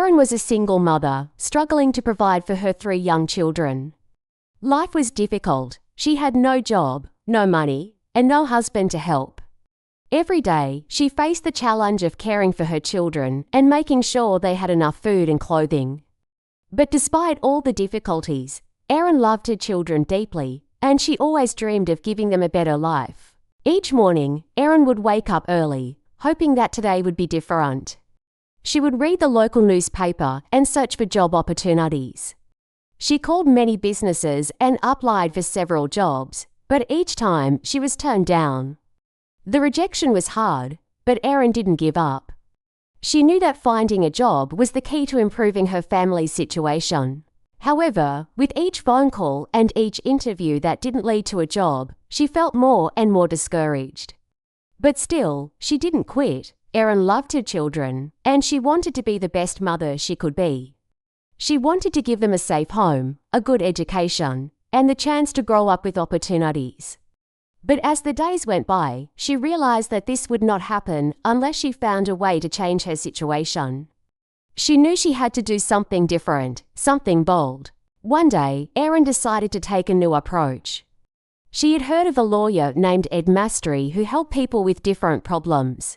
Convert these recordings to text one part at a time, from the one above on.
Erin was a single mother, struggling to provide for her 3 young children. Life was difficult. She had no job, no money, and no husband to help. Every day, she faced the challenge of caring for her children and making sure they had enough food and clothing. But despite all the difficulties, Erin loved her children deeply, and she always dreamed of giving them a better life. Each morning, Erin would wake up early, hoping that today would be different. She would read the local newspaper and search for job opportunities. She called many businesses and applied for several jobs, but each time she was turned down. The rejection was hard, but Erin didn't give up. She knew that finding a job was the key to improving her family's situation. However, with each phone call and each interview that didn't lead to a job, she felt more and more discouraged. But still, she didn't quit. Erin loved her children, and she wanted to be the best mother she could be. She wanted to give them a safe home, a good education, and the chance to grow up with opportunities. But as the days went by, she realized that this would not happen unless she found a way to change her situation. She knew she had to do something different, something bold. One day, Erin decided to take a new approach. She had heard of a lawyer named Ed Mastery who helped people with different problems.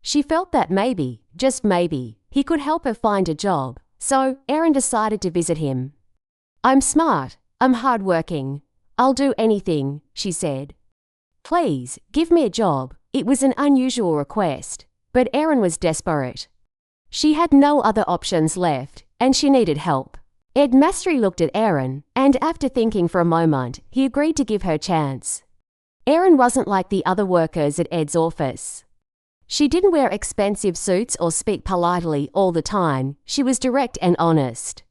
She felt that maybe, just maybe, he could help her find a job, so Erin decided to visit him. "I'm smart, I'm hardworking, I'll do anything," she said. "Please, give me a job." It was an unusual request, but Erin was desperate. She had no other options left, and she needed help. Ed Mastery looked at Erin, and after thinking for a moment, he agreed to give her a chance. Erin wasn't like the other workers at Ed's office. She didn't wear expensive suits or speak politely all the time. She was direct and honest.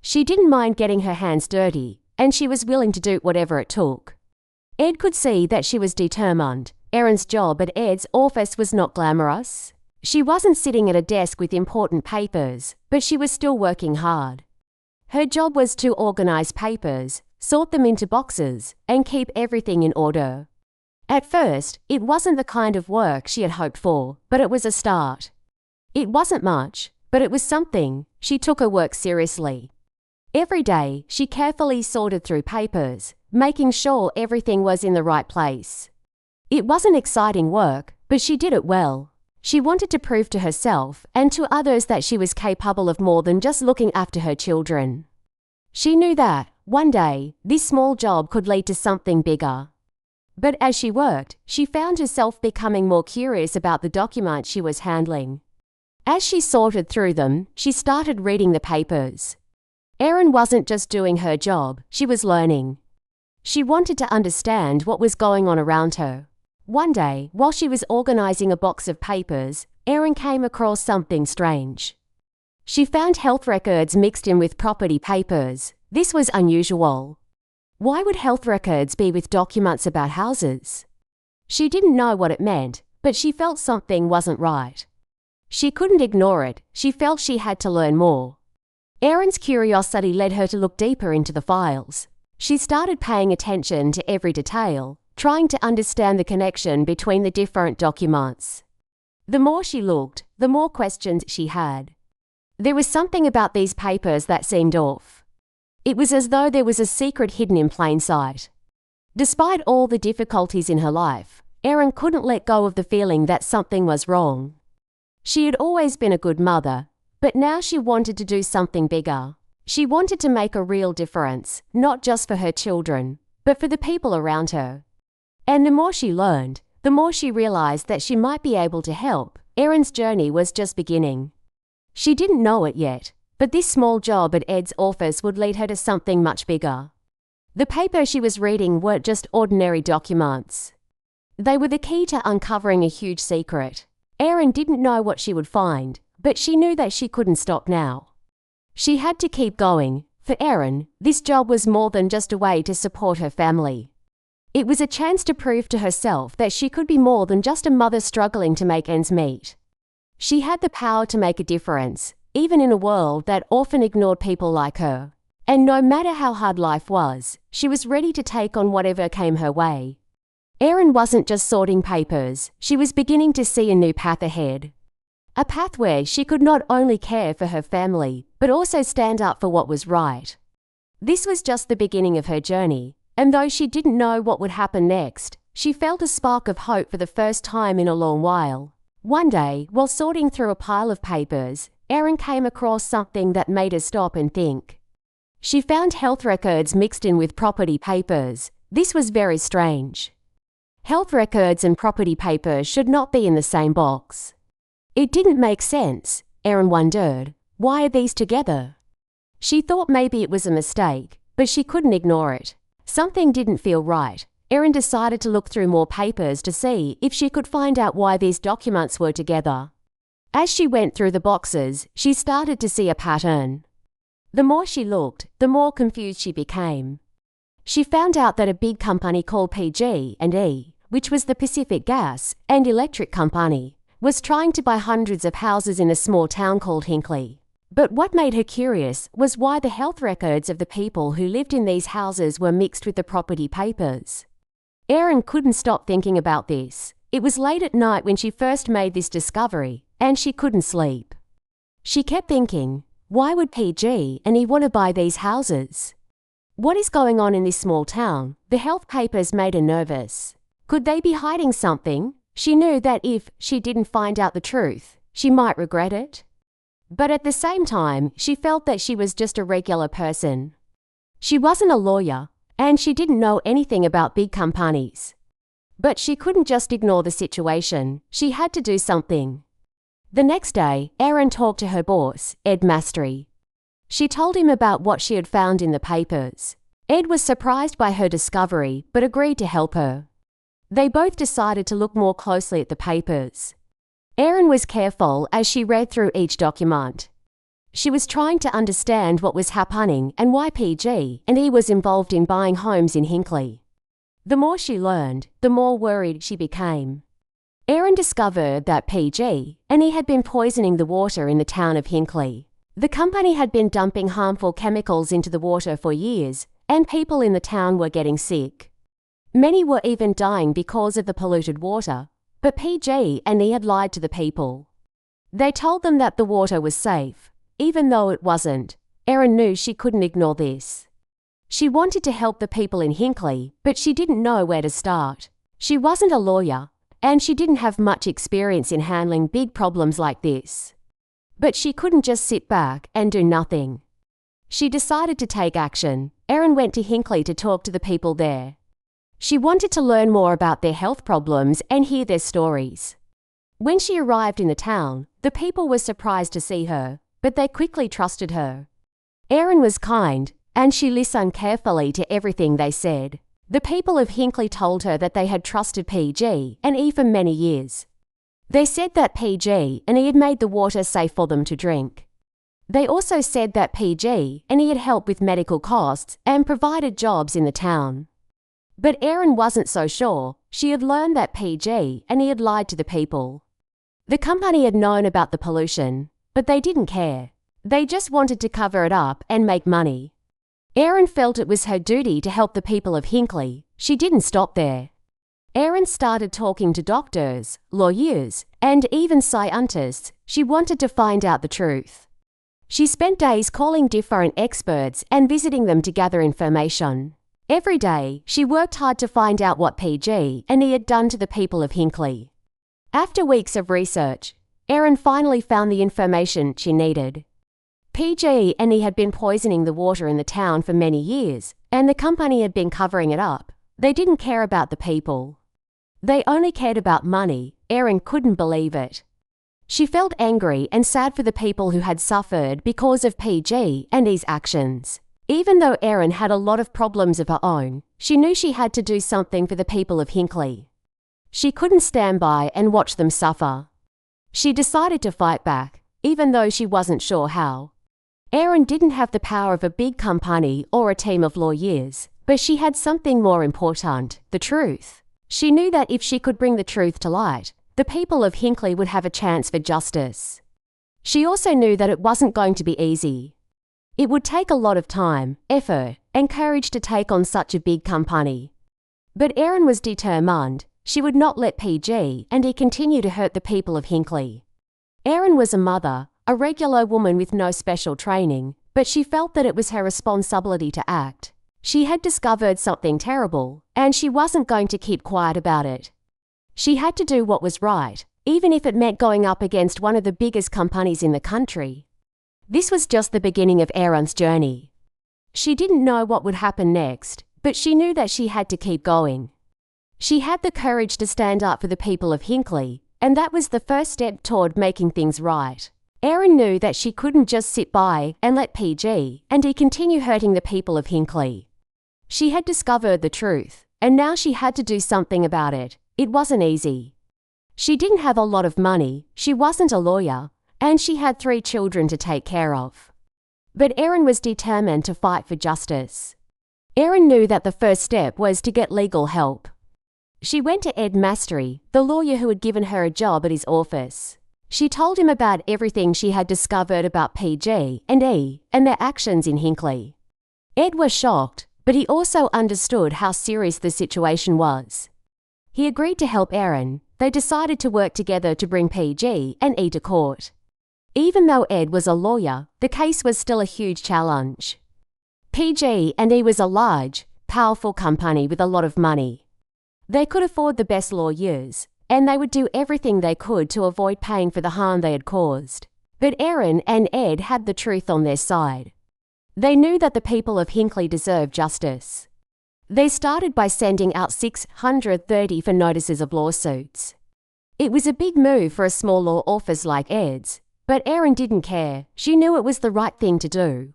She didn't mind getting her hands dirty, and she was willing to do whatever it took. Ed could see that she was determined. Erin's job at Ed's office was not glamorous. She wasn't sitting at a desk with important papers, but she was still working hard. Her job was to organize papers, sort them into boxes, and keep everything in order. At first, it wasn't the kind of work she had hoped for, but it was a start. It wasn't much, but it was something. She took her work seriously. Every day, she carefully sorted through papers, making sure everything was in the right place. It wasn't exciting work, but she did it well. She wanted to prove to herself and to others that she was capable of more than just looking after her children. She knew that, one day, this small job could lead to something bigger. But as she worked, she found herself becoming more curious about the documents she was handling. As she sorted through them, she started reading the papers. Erin wasn't just doing her job, she was learning. She wanted to understand what was going on around her. One day, while she was organizing a box of papers, Erin came across something strange. She found health records mixed in with property papers. This was unusual. Why would health records be with documents about houses? She didn't know what it meant, but she felt something wasn't right. She couldn't ignore it. She felt she had to learn more. Erin's curiosity led her to look deeper into the files. She started paying attention to every detail, trying to understand the connection between the different documents. The more she looked, the more questions she had. There was something about these papers that seemed off. It was as though there was a secret hidden in plain sight. Despite all the difficulties in her life, Erin couldn't let go of the feeling that something was wrong. She had always been a good mother, but now she wanted to do something bigger. She wanted to make a real difference, not just for her children, but for the people around her. And the more she learned, the more she realized that she might be able to help. Erin's journey was just beginning. She didn't know it yet, but this small job at Ed's office would lead her to something much bigger. The papers she was reading weren't just ordinary documents. They were the key to uncovering a huge secret. Erin didn't know what she would find, but she knew that she couldn't stop now. She had to keep going. For Erin, this job was more than just a way to support her family. It was a chance to prove to herself that she could be more than just a mother struggling to make ends meet. She had the power to make a difference, even in a world that often ignored people like her. And no matter how hard life was, she was ready to take on whatever came her way. Erin wasn't just sorting papers, she was beginning to see a new path ahead. a path where she could not only care for her family, but also stand up for what was right. This was just the beginning of her journey, and though she didn't know what would happen next, she felt a spark of hope for the first time in a long while. One day, while sorting through a pile of papers, Erin came across something that made her stop and think. She found health records mixed in with property papers. This was very strange. Health records and property papers should not be in the same box. It didn't make sense. Erin wondered, why are these together? She thought maybe it was a mistake, but she couldn't ignore it. Something didn't feel right. Erin decided to look through more papers to see if she could find out why these documents were together. As she went through the boxes, she started to see a pattern. The more she looked, the more confused she became. She found out that a big company called PG&E, which was the Pacific Gas and Electric Company, was trying to buy hundreds of houses in a small town called Hinckley. But what made her curious was why the health records of the people who lived in these houses were mixed with the property papers. Erin couldn't stop thinking about this. It was late at night when she first made this discovery, and she couldn't sleep. She kept thinking, why would PG&E want to buy these houses? What is going on in this small town? The health papers made her nervous. Could they be hiding something? She knew that if she didn't find out the truth, she might regret it. But at the same time, she felt that she was just a regular person. She wasn't a lawyer, and she didn't know anything about big companies. But she couldn't just ignore the situation. She had to do something. The next day, Erin talked to her boss, Ed Mastery. She told him about what she had found in the papers. Ed was surprised by her discovery, but agreed to help her. They both decided to look more closely at the papers. Erin was careful as she read through each document. She was trying to understand what was happening and why PG&E was involved in buying homes in Hinckley. The more she learned, the more worried she became. Erin discovered that PG&E had been poisoning the water in the town of Hinckley. The company had been dumping harmful chemicals into the water for years, and people in the town were getting sick. Many were even dying because of the polluted water, but PG&E had lied to the people. They told them that the water was safe, even though it wasn't. Erin knew she couldn't ignore this. She wanted to help the people in Hinckley, but she didn't know where to start. She wasn't a lawyer, and she didn't have much experience in handling big problems like this. But she couldn't just sit back and do nothing. She decided to take action. Erin went to Hinckley to talk to the people there. She wanted to learn more about their health problems and hear their stories. When she arrived in the town, the people were surprised to see her, but they quickly trusted her. Erin was kind, and she listened carefully to everything they said. The people of Hinckley told her that they had trusted PG&E for many years. They said that PG&E had made the water safe for them to drink. They also said that PG&E had helped with medical costs and provided jobs in the town. But Erin wasn't so sure. She had learned that PG&E had lied to the people. The company had known about the pollution, but they didn't care. They just wanted to cover it up and make money. Erin felt it was her duty to help the people of Hinckley. She didn't stop there. Erin started talking to doctors, lawyers, and even scientists. She wanted to find out the truth. She spent days calling different experts and visiting them to gather information. Every day, she worked hard to find out what PG&E had done to the people of Hinckley. After weeks of research, Erin finally found the information she needed. PG&E had been poisoning the water in the town for many years, and the company had been covering it up. They didn't care about the people. They only cared about money. Erin couldn't believe it. She felt angry and sad for the people who had suffered because of PG&E's actions. Even though Erin had a lot of problems of her own, she knew she had to do something for the people of Hinckley. She couldn't stand by and watch them suffer. She decided to fight back, even though she wasn't sure how. Erin didn't have the power of a big company or a team of lawyers, but she had something more important, the truth. She knew that if she could bring the truth to light, the people of Hinckley would have a chance for justice. She also knew that it wasn't going to be easy. It would take a lot of time, effort, and courage to take on such a big company. But Erin was determined. She would not let PG&E continue to hurt the people of Hinckley. Erin was a mother, a regular woman with no special training, but she felt that it was her responsibility to act. She had discovered something terrible, and she wasn't going to keep quiet about it. She had to do what was right, even if it meant going up against one of the biggest companies in the country. This was just the beginning of Erin's journey. She didn't know what would happen next, but she knew that she had to keep going. She had the courage to stand up for the people of Hinckley, and that was the first step toward making things right. Erin knew that she couldn't just sit by and let PG&E continue hurting the people of Hinckley. She had discovered the truth, and now she had to do something about it. It wasn't easy. She didn't have a lot of money, she wasn't a lawyer, and she had 3 children to take care of. But Erin was determined to fight for justice. Erin knew that the first step was to get legal help. She went to Ed Mastery, the lawyer who had given her a job at his office. She told him about everything she had discovered about PG&E and their actions in Hinckley. Ed was shocked, but he also understood how serious the situation was. He agreed to help Erin. They decided to work together to bring PG&E to court. Even though Ed was a lawyer, the case was still a huge challenge. PG&E was a large, powerful company with a lot of money. They could afford the best lawyers, and they would do everything they could to avoid paying for the harm they had caused. But Erin and Ed had the truth on their side. They knew that the people of Hinckley deserved justice. They started by sending out 634 notices of lawsuits. It was a big move for a small law office like Ed's, but Erin didn't care. She knew it was the right thing to do.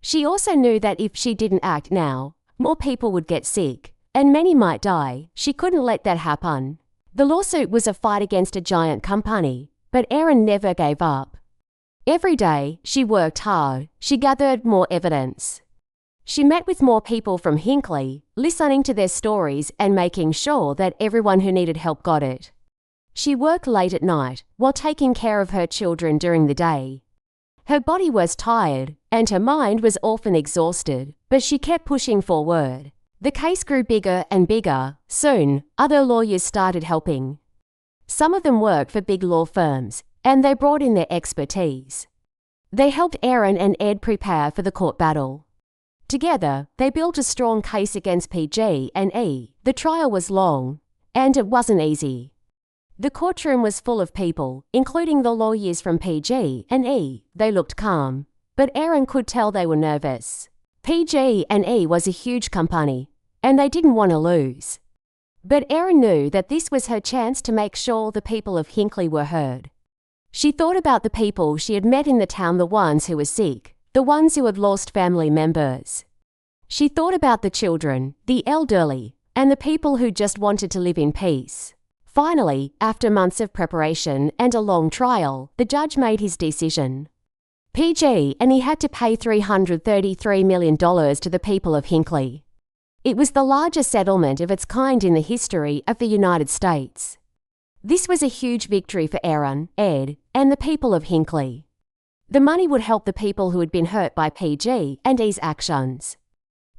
She also knew that if she didn't act now, more people would get sick, and many might die. She couldn't let that happen. The lawsuit was a fight against a giant company, but Erin never gave up. Every day, she worked hard. She gathered more evidence. She met with more people from Hinckley, listening to their stories and making sure that everyone who needed help got it. She worked late at night while taking care of her children during the day. Her body was tired and her mind was often exhausted, but she kept pushing forward. The case grew bigger and bigger. Soon, other lawyers started helping. Some of them worked for big law firms, and they brought in their expertise. They helped Erin and Ed prepare for the court battle. Together, they built a strong case against PG&E. The trial was long, and it wasn't easy. The courtroom was full of people, including the lawyers from PG&E. They looked calm, but Erin could tell they were nervous. PG&E was a huge company, and they didn't want to lose. But Erin knew that this was her chance to make sure the people of Hinckley were heard. She thought about the people she had met in the town, the ones who were sick, the ones who had lost family members. She thought about the children, the elderly, and the people who just wanted to live in peace. Finally, after months of preparation and a long trial, the judge made his decision. PG&E had to pay $333 million to the people of Hinckley. It was the largest settlement of its kind in the history of the United States. This was a huge victory for Erin, Ed, and the people of Hinckley. The money would help the people who had been hurt by PG&E's actions.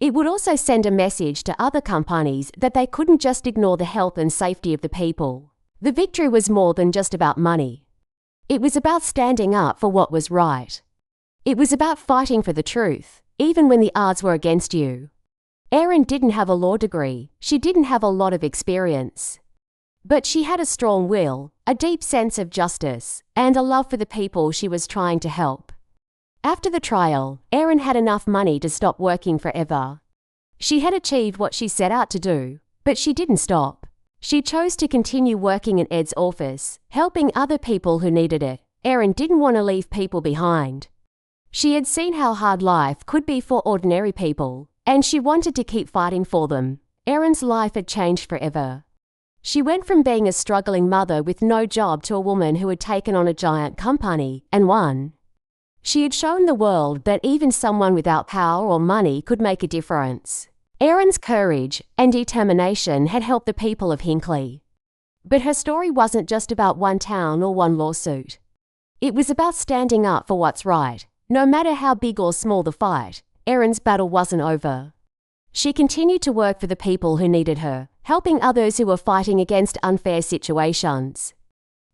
It would also send a message to other companies that they couldn't just ignore the health and safety of the people. The victory was more than just about money. It was about standing up for what was right. It was about fighting for the truth, even when the odds were against you. Erin didn't have a law degree. She didn't have a lot of experience. But she had a strong will, a deep sense of justice, and a love for the people she was trying to help. After the trial, Erin had enough money to stop working forever. She had achieved what she set out to do, but she didn't stop. She chose to continue working in Ed's office, helping other people who needed it. Erin didn't want to leave people behind. She had seen how hard life could be for ordinary people, and she wanted to keep fighting for them. Erin's life had changed forever. She went from being a struggling mother with no job to a woman who had taken on a giant company and won. She had shown the world that even someone without power or money could make a difference. Erin's courage and determination had helped the people of Hinckley. But her story wasn't just about one town or one lawsuit. It was about standing up for what's right. No matter how big or small the fight, Erin's battle wasn't over. She continued to work for the people who needed her, helping others who were fighting against unfair situations.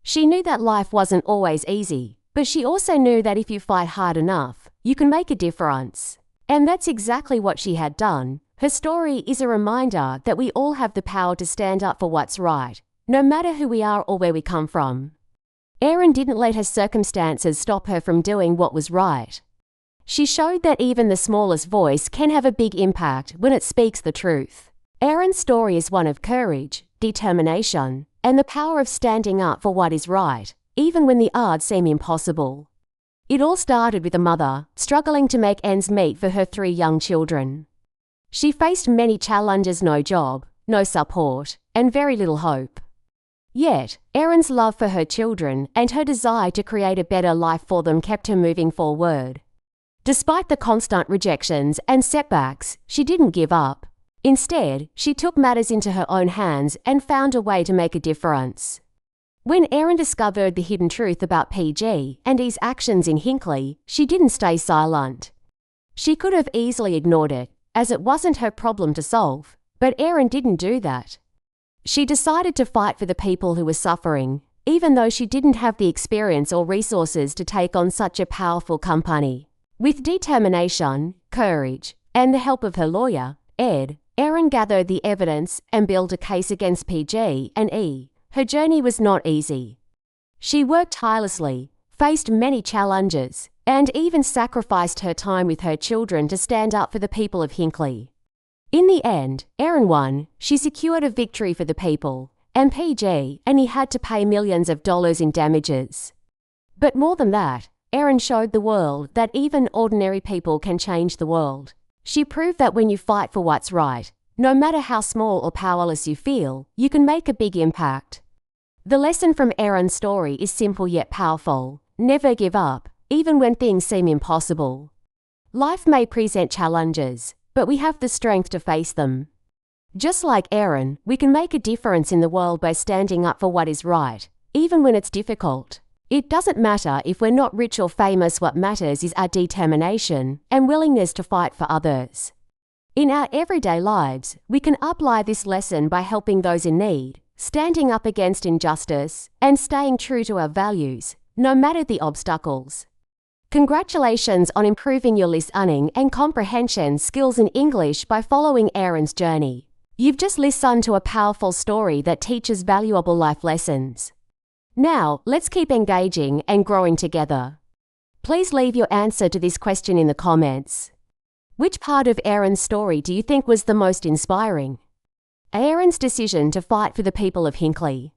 She knew that life wasn't always easy, but she also knew that if you fight hard enough, you can make a difference. And that's exactly what she had done. Her story is a reminder that we all have the power to stand up for what's right, no matter who we are or where we come from. Erin didn't let her circumstances stop her from doing what was right. She showed that even the smallest voice can have a big impact when it speaks the truth. Erin's story is one of courage, determination, and the power of standing up for what is right, even when the odds seem impossible. It all started with a mother struggling to make ends meet for her 3 young children. She faced many challenges: no job, no support, and very little hope. Yet, Erin's love for her children and her desire to create a better life for them kept her moving forward. Despite the constant rejections and setbacks, she didn't give up. Instead, she took matters into her own hands and found a way to make a difference. When Erin discovered the hidden truth about PG&E's actions in Hinckley, she didn't stay silent. She could have easily ignored it, as it wasn't her problem to solve, but Erin didn't do that. She decided to fight for the people who were suffering, even though she didn't have the experience or resources to take on such a powerful company. With determination, courage, and the help of her lawyer, Ed, Erin gathered the evidence and built a case against PG&E. Her journey was not easy. She worked tirelessly, faced many challenges, and even sacrificed her time with her children to stand up for the people of Hinckley. In the end, Erin won. She secured a victory for the people, and PG&E had to pay millions of dollars in damages. But more than that, Erin showed the world that even ordinary people can change the world. She proved that when you fight for what's right, no matter how small or powerless you feel, you can make a big impact. The lesson from Erin's story is simple yet powerful. Never give up, even when things seem impossible. Life may present challenges, but we have the strength to face them. Just like Erin, we can make a difference in the world by standing up for what is right, even when it's difficult. It doesn't matter if we're not rich or famous. What matters is our determination and willingness to fight for others. In our everyday lives, we can apply this lesson by helping those in need, standing up against injustice, and staying true to our values, no matter the obstacles. Congratulations on improving your listening and comprehension skills in English by following Erin's journey. You've just listened to a powerful story that teaches valuable life lessons. Now, let's keep engaging and growing together. Please leave your answer to this question in the comments. Which part of Erin's story do you think was the most inspiring? Erin's decision to fight for the people of Hinckley.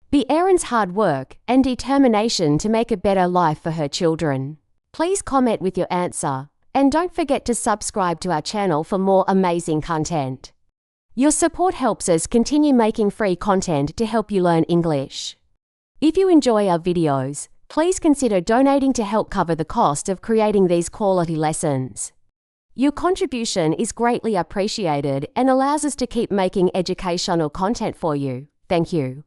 Be Erin's hard work and determination to make a better life for her children. Please comment with your answer, and don't forget to subscribe to our channel for more amazing content. Your support helps us continue making free content to help you learn English. If you enjoy our videos, please consider donating to help cover the cost of creating these quality lessons. Your contribution is greatly appreciated and allows us to keep making educational content for you. Thank you.